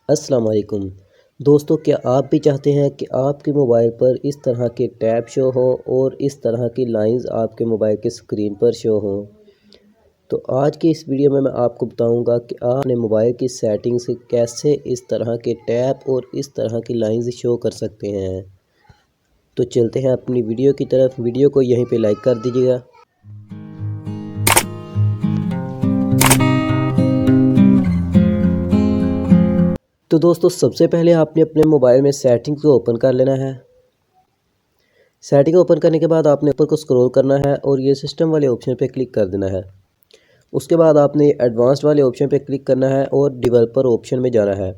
अस्सलाम वालेकुम दोस्तों, क्या आप भी चाहते हैं कि आपके मोबाइल पर इस तरह के टैब शो हो और इस तरह की लाइंस आपके मोबाइल के स्क्रीन पर शो हो। तो आज की इस वीडियो में मैं आपको बताऊंगा कि आप अपने मोबाइल की सेटिंग से कैसे इस तरह के टैब और इस तरह की लाइंस शो कर सकते हैं। तो चलते हैं अपनी वीडियो की तरफ। वीडियो को यहीं पे लाइक कर दीजिएगा। तो दोस्तों, सबसे पहले आपने अपने मोबाइल में सेटिंग्स को ओपन कर लेना है। सेटिंग ओपन करने के बाद आपने ऊपर को स्क्रॉल करना है और ये सिस्टम वाले ऑप्शन पे क्लिक कर देना है। उसके बाद आपने एडवांस्ड वाले ऑप्शन पे क्लिक करना है और डेवलपर ऑप्शन में जाना है।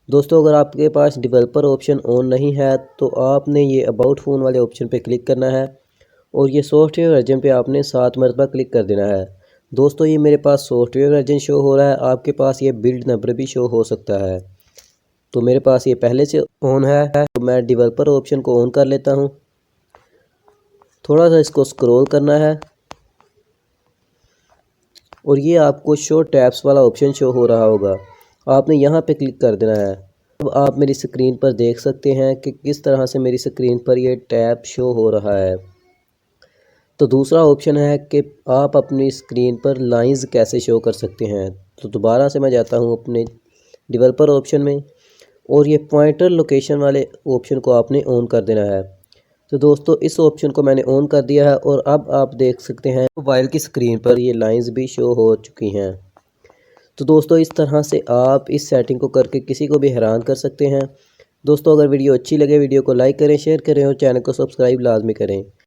दोस्तों, अगर आपके पास डेवलपर ऑप्शन ऑन नहीं है तो आपने ये अबाउट फ़ोन वाले ऑप्शन पे क्लिक करना है और ये सॉफ्टवेयर वर्जन पे आपने 7 मरतबा क्लिक कर देना है। दोस्तों, ये मेरे पास सॉफ्टवेयर वर्जन शो हो रहा है, आपके पास ये बिल्ड नंबर भी शो हो सकता है। तो मेरे पास ये पहले से ऑन है, तो मैं डेवलपर ऑप्शन को ऑन कर लेता हूँ। थोड़ा सा इसको स्क्रॉल करना है और ये आपको शो टैब्स वाला ऑप्शन शो हो रहा होगा, आपने यहाँ पे क्लिक कर देना है। अब आप मेरी स्क्रीन पर देख सकते हैं कि किस तरह से मेरी स्क्रीन पर ये टैब शो हो रहा है। तो दूसरा ऑप्शन है कि आप अपनी स्क्रीन पर लाइंस कैसे शो कर सकते हैं। तो दोबारा से मैं जाता हूँ अपने डेवलपर ऑप्शन में और ये पॉइंटर लोकेशन वाले ऑप्शन को आपने ऑन कर देना है। तो दोस्तों, इस ऑप्शन को मैंने ऑन कर दिया है और अब आप देख सकते हैं मोबाइल की स्क्रीन पर ये लाइंस भी शो हो चुकी हैं। तो दोस्तों, इस तरह से आप इस सेटिंग को करके किसी को भी हैरान कर सकते हैं। दोस्तों, अगर वीडियो अच्छी लगे वीडियो को लाइक करें, शेयर करें और चैनल को सब्सक्राइब लाजमी करें।